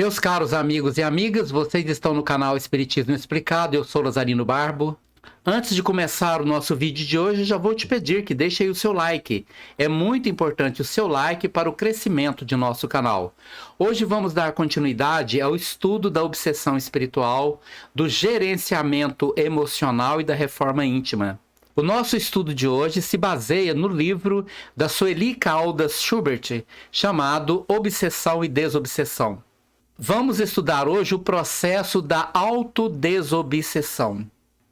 Meus caros amigos e amigas, vocês estão no canal Espiritismo Explicado, eu sou Lazarino Barbo. Antes de começar o nosso vídeo de hoje, já vou te pedir que deixe aí o seu like. É muito importante o seu like para o crescimento de nosso canal. Hoje vamos dar continuidade ao estudo da obsessão espiritual, do gerenciamento emocional e da reforma íntima. O nosso estudo de hoje se baseia no livro da Sueli Caldas Schubert, chamado Obsessão e Desobsessão. Vamos estudar hoje o processo da autodesobsessão.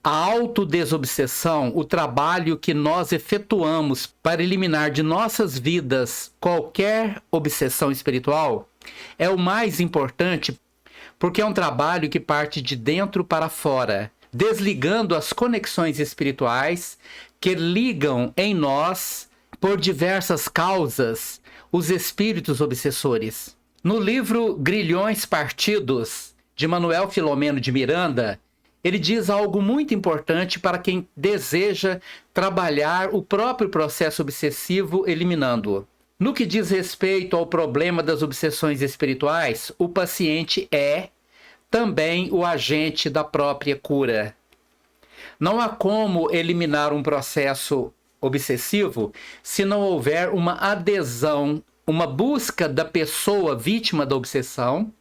A autodesobsessão, o trabalho que nós efetuamos para eliminar de nossas vidas qualquer obsessão espiritual, é o mais importante porque é um trabalho que parte de dentro para fora, desligando as conexões espirituais que ligam em nós, por diversas causas, os espíritos obsessores. No livro Grilhões Partidos, de Manuel Filomeno de Miranda, ele diz algo muito importante para quem deseja trabalhar o próprio processo obsessivo, eliminando-o. No que diz respeito ao problema das obsessões espirituais, o paciente é também o agente da própria cura. Não há como eliminar um processo obsessivo se não houver uma adesão, uma busca da pessoa vítima da obsessão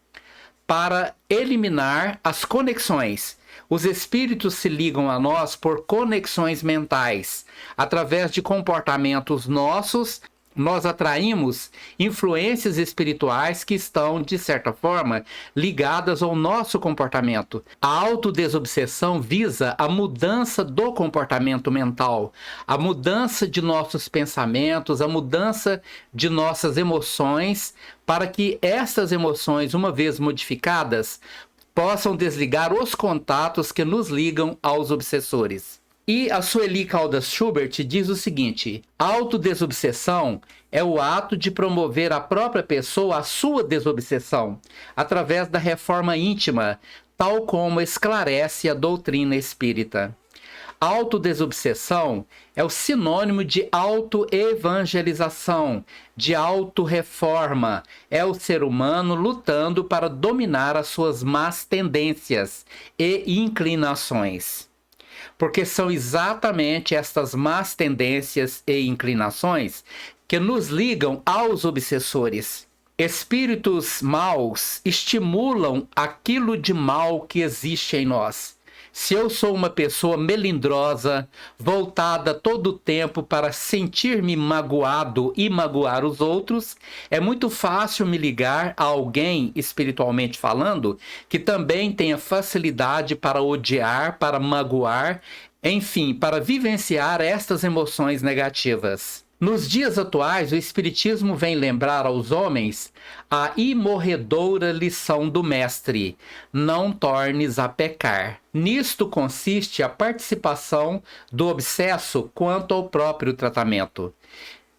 para eliminar as conexões. Os espíritos se ligam a nós por conexões mentais. Através de comportamentos nossos, nós atraímos influências espirituais que estão, de certa forma, ligadas ao nosso comportamento. A autodesobsessão visa a mudança do comportamento mental, a mudança de nossos pensamentos, a mudança de nossas emoções, para que essas emoções, uma vez modificadas, possam desligar os contatos que nos ligam aos obsessores. E a Sueli Caldas Schubert diz o seguinte: autodesobsessão é o ato de promover a própria pessoa à sua desobsessão, através da reforma íntima, tal como esclarece a doutrina espírita. Autodesobsessão é o sinônimo de autoevangelização, de autorreforma. É o ser humano lutando para dominar as suas más tendências e inclinações. Porque são exatamente estas más tendências e inclinações que nos ligam aos obsessores. Espíritos maus estimulam aquilo de mal que existe em nós. Se eu sou uma pessoa melindrosa, voltada todo o tempo para sentir-me magoado e magoar os outros, é muito fácil me ligar a alguém, espiritualmente falando, que também tenha facilidade para odiar, para magoar, enfim, para vivenciar estas emoções negativas. Nos dias atuais, o Espiritismo vem lembrar aos homens a imorredoura lição do Mestre: não tornes a pecar. Nisto consiste a participação do obsesso quanto ao próprio tratamento.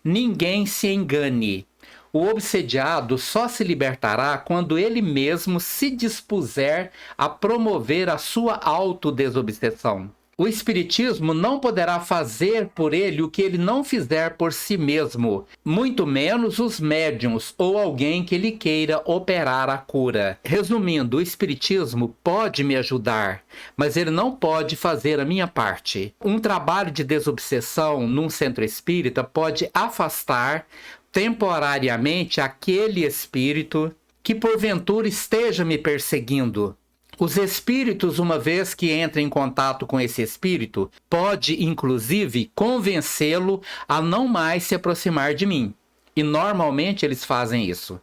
Ninguém se engane. O obsediado só se libertará quando ele mesmo se dispuser a promover a sua autodesobsessão. O Espiritismo não poderá fazer por ele o que ele não fizer por si mesmo, muito menos os médiuns ou alguém que ele queira operar a cura. Resumindo, o Espiritismo pode me ajudar, mas ele não pode fazer a minha parte. Um trabalho de desobsessão num centro espírita pode afastar temporariamente aquele espírito que porventura esteja me perseguindo. Os espíritos, uma vez que entram em contato com esse espírito, pode, inclusive, convencê-lo a não mais se aproximar de mim. E normalmente eles fazem isso.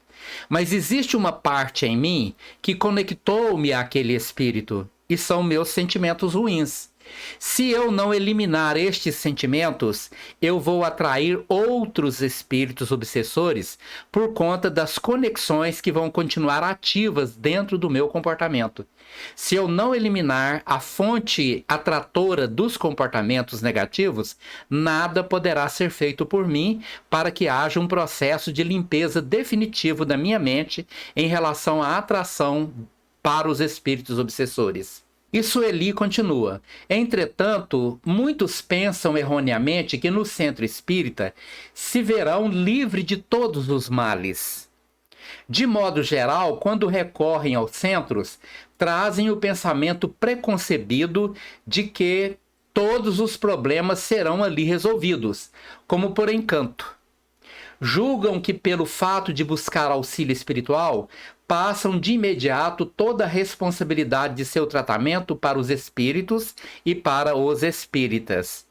Mas existe uma parte em mim que conectou-me àquele espírito, e são meus sentimentos ruins. Se eu não eliminar estes sentimentos, eu vou atrair outros espíritos obsessores por conta das conexões que vão continuar ativas dentro do meu comportamento. Se eu não eliminar a fonte atratora dos comportamentos negativos, nada poderá ser feito por mim para que haja um processo de limpeza definitivo da minha mente em relação à atração para os espíritos obsessores. E Sueli continua: entretanto, muitos pensam erroneamente que no centro espírita se verão livre de todos os males. De modo geral, quando recorrem aos centros, trazem o pensamento preconcebido de que todos os problemas serão ali resolvidos, como por encanto. Julgam que, pelo fato de buscar auxílio espiritual, passam de imediato toda a responsabilidade de seu tratamento para os espíritos e para os espíritas.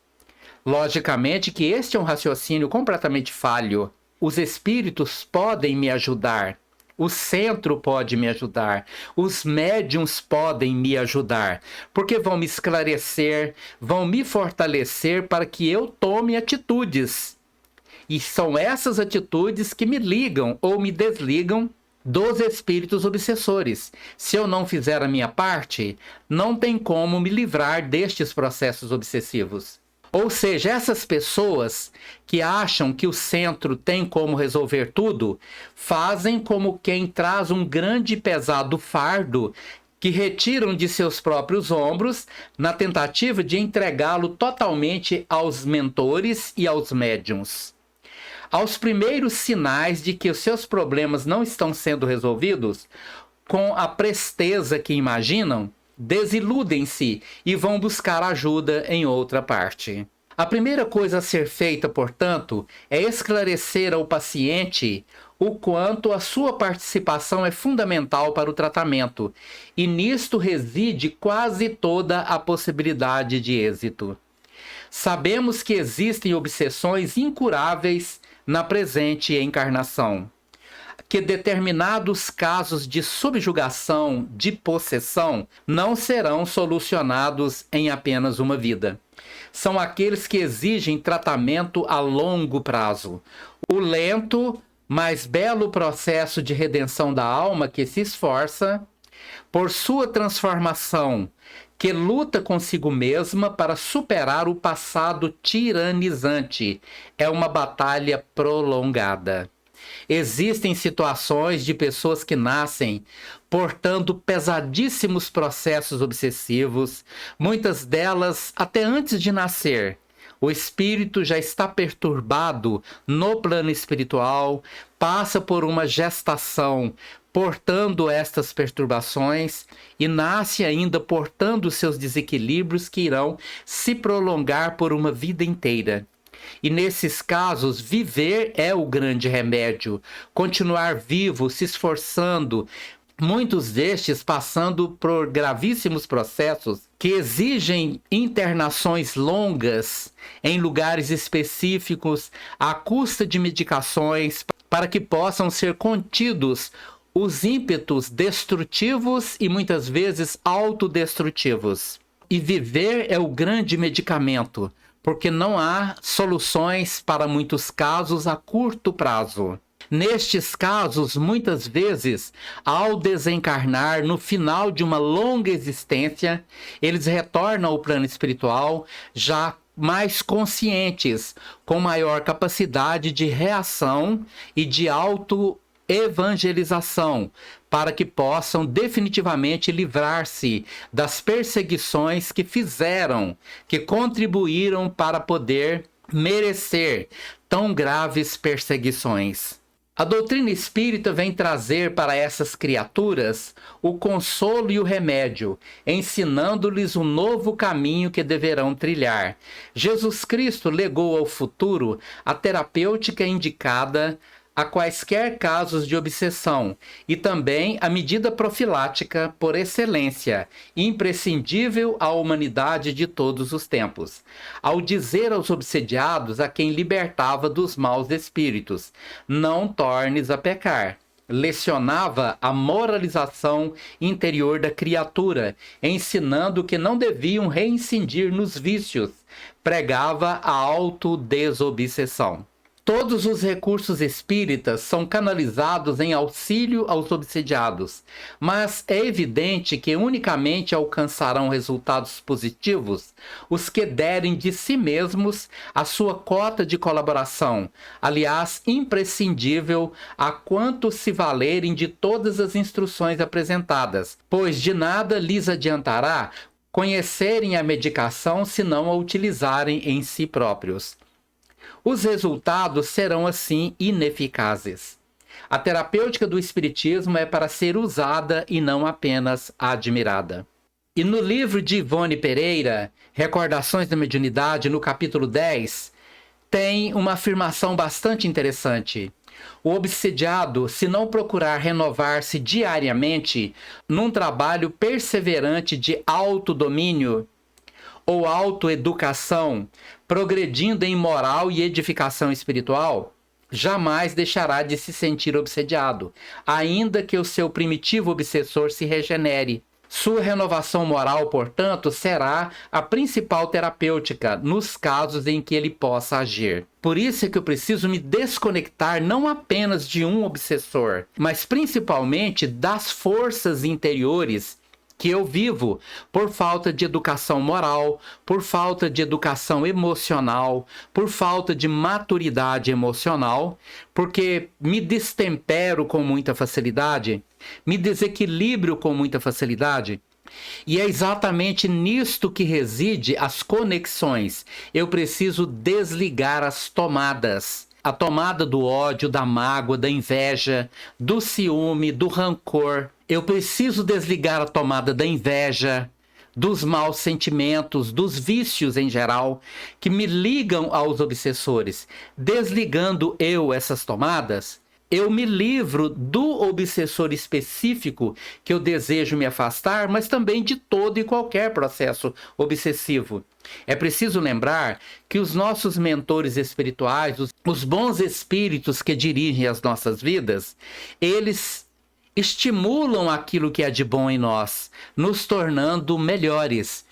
Logicamente que este é um raciocínio completamente falho. Os espíritos podem me ajudar, o centro pode me ajudar, os médiuns podem me ajudar, porque vão me esclarecer, vão me fortalecer para que eu tome atitudes. E são essas atitudes que me ligam ou me desligam dos espíritos obsessores. Se eu não fizer a minha parte, não tem como me livrar destes processos obsessivos. Ou seja, essas pessoas que acham que o centro tem como resolver tudo, fazem como quem traz um grande e pesado fardo que retiram de seus próprios ombros na tentativa de entregá-lo totalmente aos mentores e aos médiuns. Aos primeiros sinais de que os seus problemas não estão sendo resolvidos, com a presteza que imaginam, desiludem-se e vão buscar ajuda em outra parte. A primeira coisa a ser feita, portanto, é esclarecer ao paciente o quanto a sua participação é fundamental para o tratamento, e nisto reside quase toda a possibilidade de êxito. Sabemos que existem obsessões incuráveis na presente encarnação, que determinados casos de subjugação, de possessão, não serão solucionados em apenas uma vida. São aqueles que exigem tratamento a longo prazo. O lento, mas belo processo de redenção da alma que se esforça por sua transformação, que luta consigo mesma para superar o passado tiranizante. É uma batalha prolongada. Existem situações de pessoas que nascem portando pesadíssimos processos obsessivos, muitas delas até antes de nascer. O espírito já está perturbado no plano espiritual, passa por uma gestação portando estas perturbações e nasce ainda portando seus desequilíbrios que irão se prolongar por uma vida inteira. E nesses casos, viver é o grande remédio. Continuar vivo, se esforçando, muitos destes passando por gravíssimos processos que exigem internações longas em lugares específicos, à custa de medicações, para que possam ser contidos os ímpetos destrutivos e muitas vezes autodestrutivos. E viver é o grande medicamento, porque não há soluções para muitos casos a curto prazo. Nestes casos, muitas vezes, ao desencarnar no final de uma longa existência, eles retornam ao plano espiritual já mais conscientes, com maior capacidade de reação e de evangelização, para que possam definitivamente livrar-se das perseguições que fizeram, que contribuíram para poder merecer tão graves perseguições. A doutrina espírita vem trazer para essas criaturas o consolo e o remédio, ensinando-lhes um novo caminho que deverão trilhar. Jesus Cristo legou ao futuro a terapêutica indicada a quaisquer casos de obsessão e também a medida profilática por excelência, imprescindível à humanidade de todos os tempos. Ao dizer aos obsediados a quem libertava dos maus espíritos, não tornes a pecar, lecionava a moralização interior da criatura, ensinando que não deviam reincidir nos vícios, pregava a autodesobsessão. Todos os recursos espíritas são canalizados em auxílio aos obsediados, mas é evidente que unicamente alcançarão resultados positivos os que derem de si mesmos a sua cota de colaboração, aliás, imprescindível a quanto se valerem de todas as instruções apresentadas, pois de nada lhes adiantará conhecerem a medicação se não a utilizarem em si próprios. Os resultados serão assim ineficazes. A terapêutica do Espiritismo é para ser usada e não apenas admirada. E no livro de Ivone Pereira, Recordações da Mediunidade, no capítulo 10, tem uma afirmação bastante interessante. O obsediado, se não procurar renovar-se diariamente num trabalho perseverante de autodomínio ou autoeducação, progredindo em moral e edificação espiritual, jamais deixará de se sentir obsediado, ainda que o seu primitivo obsessor se regenere. Sua renovação moral, portanto, será a principal terapêutica nos casos em que ele possa agir. Por isso é que eu preciso me desconectar não apenas de um obsessor, mas principalmente das forças interiores que eu vivo por falta de educação moral, por falta de educação emocional, por falta de maturidade emocional, porque me destempero com muita facilidade, me desequilibro com muita facilidade. E é exatamente nisto que reside as conexões. Eu preciso desligar as tomadas. A tomada do ódio, da mágoa, da inveja, do ciúme, do rancor. Eu preciso desligar a tomada da inveja, dos maus sentimentos, dos vícios em geral, que me ligam aos obsessores. Desligando eu essas tomadas, eu me livro do obsessor específico que eu desejo me afastar, mas também de todo e qualquer processo obsessivo. É preciso lembrar que os nossos mentores espirituais, os bons espíritos que dirigem as nossas vidas, eles estimulam aquilo que é de bom em nós, nos tornando melhores.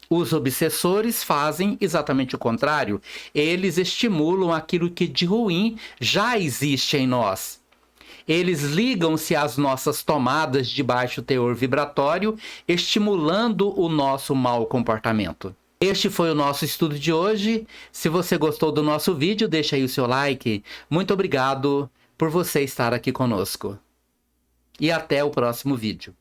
Os obsessores fazem exatamente o contrário. Eles estimulam aquilo que de ruim já existe em nós. Eles ligam-se às nossas tomadas de baixo teor vibratório, estimulando o nosso mau comportamento. Este foi o nosso estudo de hoje. Se você gostou do nosso vídeo, deixa aí o seu like. Muito obrigado por você estar aqui conosco. E até o próximo vídeo.